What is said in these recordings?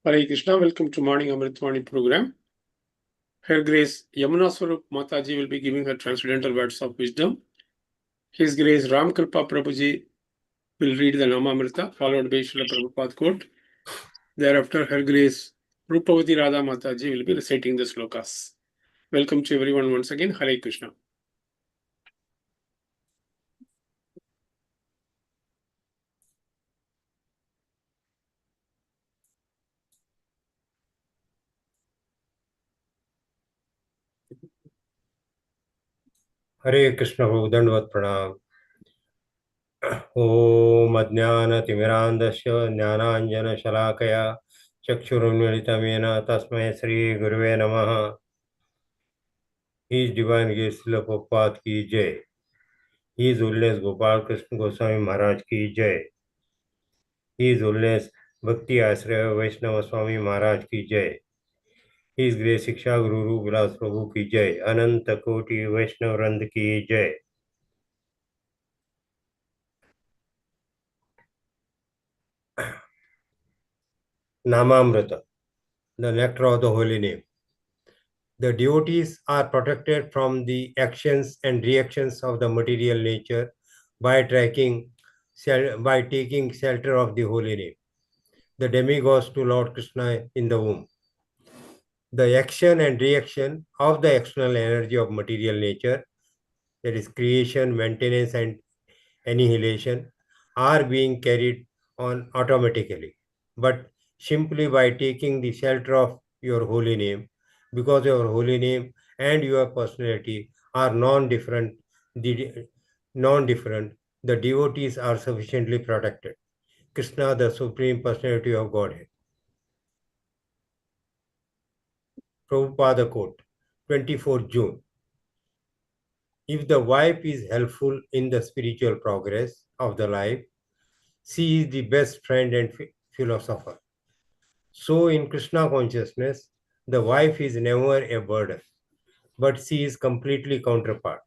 Hare Krishna, welcome to Morning Amrut Vani program. Her Grace Yamuna Swarupa Mataji will be giving her transcendental words of wisdom. His Grace Ram Kripa Prabhuji will read the Namamrita, followed by Srila Prabhupada quote. Thereafter, Her Grace Rupavati Radha Mataji will be reciting the slokas. Welcome to everyone once again. Hare Krishna. हरे कृष्ण प्रभु दंडवत प्रणाम। ओम अज्ञानतिमिरान्धस्य ज्ञानाञ्जनशलाकया चक्षुरुन्मिलितं येन तस्मै श्री गुरुवे नमः। His Divine Grace Srila Prabhupada की जय। His Holiness Gopal Krishna Goswami महाराज की जय। His Holiness भक्ति आश्रय वैष्णव स्वामी महाराज की जय। His Grace शिक्षा गुरु रूप विलास प्रभु की जय। अनंत कोटि वैष्णव वृंद की जय। Namamrita, the nectar of the holy name. The devotees are protected from the actions and reactions of the material nature by taking shelter of the holy name. The demigods to Lord Krishna in the womb. The action and reaction of the external energy of material nature, that is creation, maintenance, and annihilation, are being carried on automatically. But simply by taking the shelter of your holy name, because your holy name and your personality are non-different, the devotees are sufficiently protected. Krishna, the Supreme Personality of Godhead. Prabhupada quote, 24 June. If the wife is helpful in the spiritual progress of the life, she is the best friend and philosopher. So in Krishna consciousness, the wife is never a burden, but she is completely counterpart.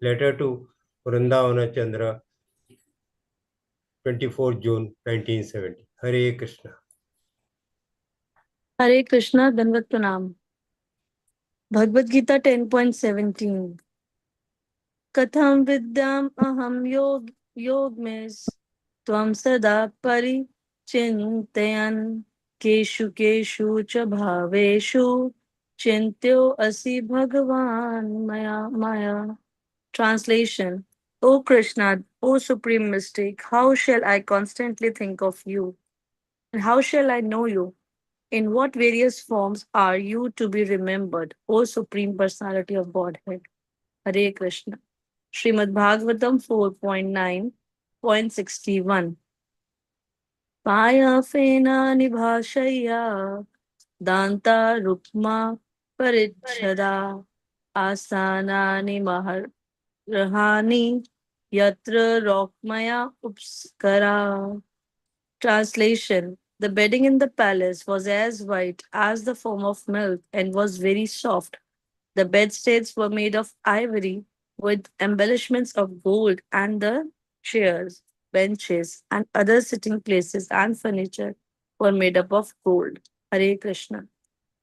Letter to Vrindavana Chandra, 24 June 1970. Hare Krishna. Hare Krishna, Danvat Pranam. Bhagavad Gita 10.17. Katham vidyam aham yogmes tvam sada parichintayan keshu keshu cha bhaveshu chintyo asi bhagavan maya. Translation. O Krishna, O Supreme Mystic, how shall I constantly think of you? And how shall I know you? In what various forms are you to be remembered, O Supreme Personality of Godhead? Hare Krishna. Srimad Bhagavatam 4.9.61. Paya fena nibhashaya danta rukma parichada asanani maharahani yatra rokmaya upskara. Translation. The bedding in the palace was as white as the foam of milk and was very soft. The bedsteads were made of ivory with embellishments of gold, and the chairs, benches, and other sitting places and furniture were made up of gold. Hare Krishna.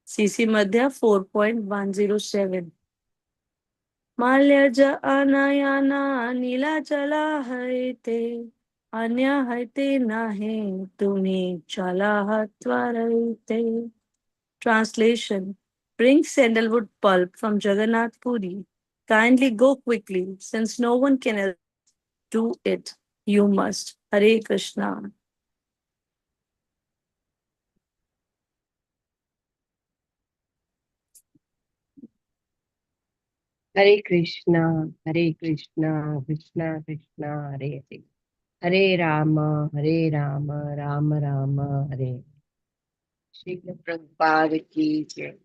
CC Madhya 4.107. Malyaja anayana nilachala haite anya haite nahe tumi chala twarite. Translation. Bring sandalwood pulp from Jagannath Puri. Kindly go quickly, since no one can else do it. You must. Hare Krishna. Hare Krishna, Krishna Krishna, Hare Hare. Hare Rama, Rama Rama, Hare. Srila Prabhupada ki jai.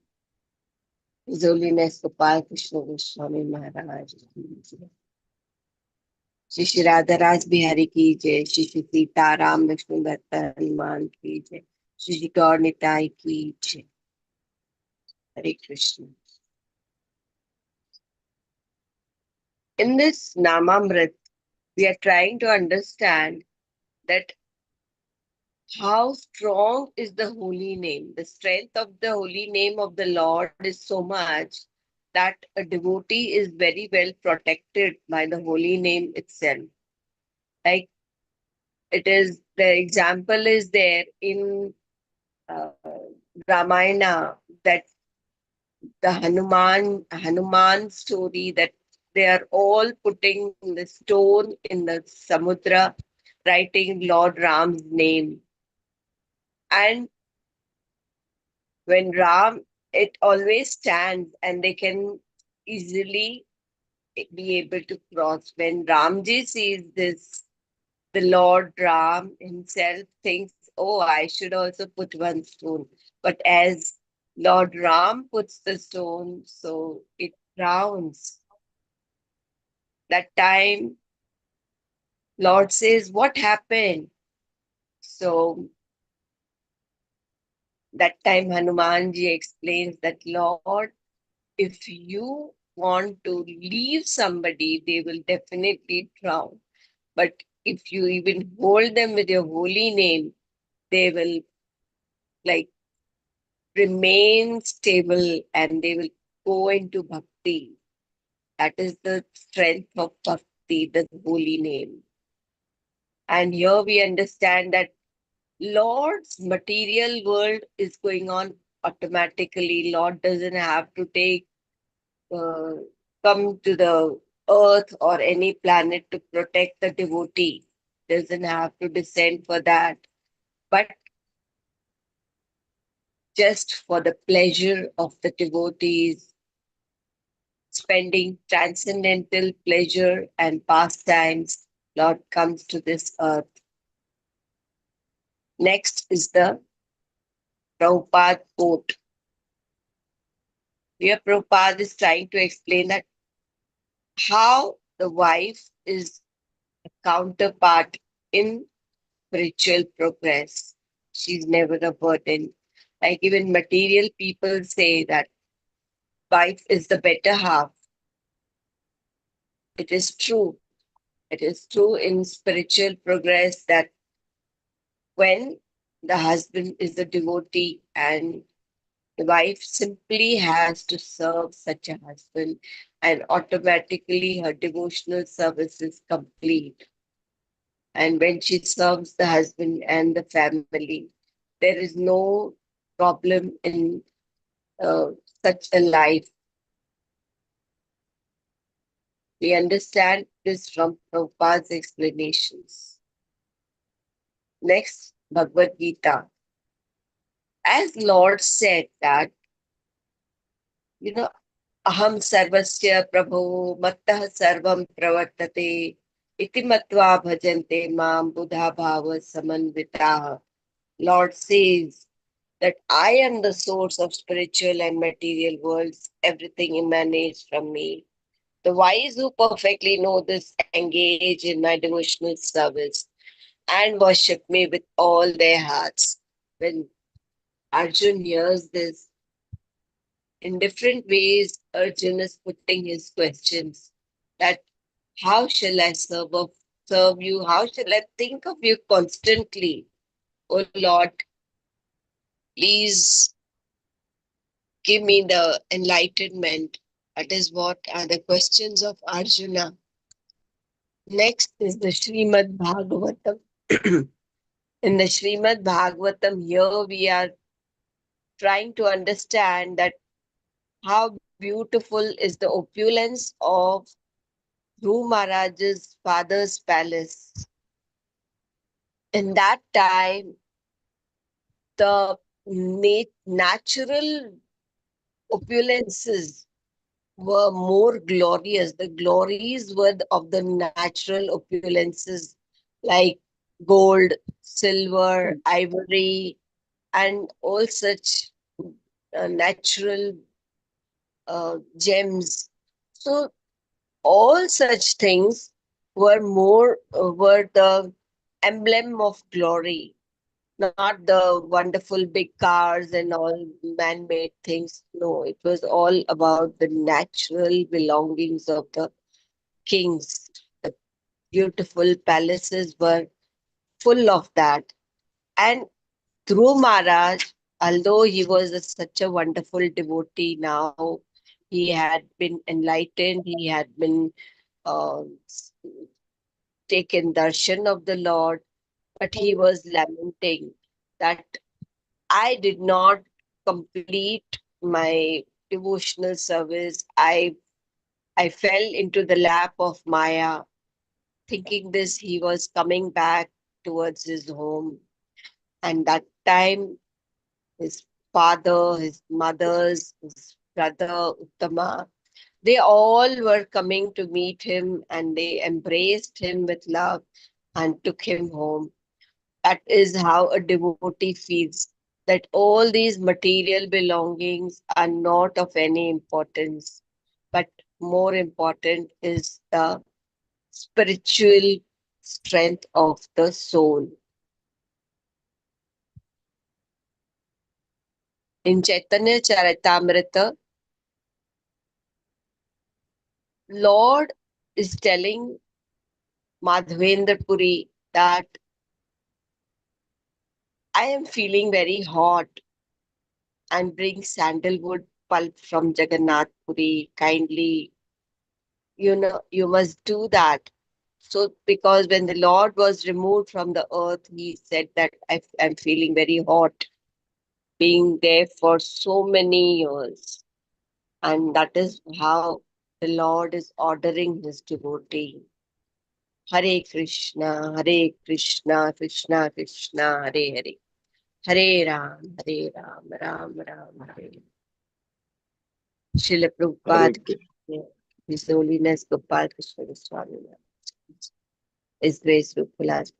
His Holiness Gopal Krishna Goswami Maharaj ki jai. Shri Shri Radha Raj Bihari ki jai. Shri Shri Sita Ram Lakshman Bharata Hanuman ki jai. Shri Shri Gaur Nitai ki jai. Hare Krishna. In this Namamrit, we are trying to understand that how strong is the holy name. The strength of the holy name of the Lord is so much that a devotee is very well protected by the holy name itself. Like it is, the example is there in uh, Ramayana, that the Hanuman story, that they are all putting the stone in the Samudra, writing Lord Ram's name. And when Ram, it always stands and they can easily be able to cross. When Ramji sees this, the Lord Ram himself thinks, oh, I should also put one stone. But as Lord Ram puts the stone, so it rounds. That time, Lord says, what happened? So that time Hanumanji explains that, Lord, if you want to leave somebody, they will definitely drown. But if you even hold them with your holy name, they will like remain stable and they will go into bhakti. That is the strength of bhakti, the holy name. And here we understand that Lord's material world is going on automatically. Lord doesn't have to uh, come to the earth or any planet to protect the devotee. Doesn't have to descend for that. But just for the pleasure of the devotees, spending transcendental pleasure and pastimes, Lord comes to this earth. Next is the Prabhupada quote. Here Prabhupada is trying to explain that how the wife is a counterpart in spiritual progress. She's never a burden. Like even material people say that wife is the better half. It is true. It is true in spiritual progress that when the husband is a devotee and the wife simply has to serve such a husband, and automatically her devotional service is complete. And when she serves the husband and the family, there is no problem in such a life. We understand this from Prabhupada's explanations. Next, Bhagavad Gita. As Lord said that, aham sarvasya prabhu mattah sarvam pravartate iti matva bhajante mam buddha bhava samanvitaha. Lord says that I am the source of spiritual and material worlds. Everything emanates from me. The wise who perfectly know this engage in my devotional service and worship me with all their hearts. When Arjun hears this, in different ways, Arjun is putting his questions that how shall I serve you? How shall I think of you constantly? Oh Lord, please give me the enlightenment. That is what are the questions of Arjuna. Next is the Srimad Bhagavatam. In the Srimad Bhagavatam, here we are trying to understand that how beautiful is the opulence of Dhruv Maharaj's father's palace. In that time, the natural opulences were more glorious. The glories were of the natural opulences like gold, silver, ivory, and all such natural gems. So all such things were the emblem of glory, not the wonderful big cars and all man-made things. No, it was all about the natural belongings of the kings. The beautiful palaces were full of that. And through Maharaj, although he was such a wonderful devotee, now he had been enlightened, he had been uh, taken darshan of the Lord, but he was lamenting that I did not complete my devotional service. I fell into the lap of Maya, thinking this he was coming back towards his home. And that time his father, his mothers, his brother Uttama, they all were coming to meet him and they embraced him with love and took him home. That is how a devotee feels, that all these material belongings are not of any importance, but more important is the spiritual strength of the soul. In Chaitanya Charitamrita, Lord is telling Madhavendra Puri that I am feeling very hot and bring sandalwood pulp from Jagannath Puri. Kindly, you must do that. So, because when the Lord was removed from the earth, he said that I'm feeling very hot, being there for so many years. And that is how the Lord is ordering his devotee. Hare Krishna, Hare Krishna, Krishna Krishna, Hare Hare. Hare Ram, Ram Ram, Hare. Srila Hare Prabhupada ki Krishna. His Holiness Gopal Krishna Swami, His Grace Rupulas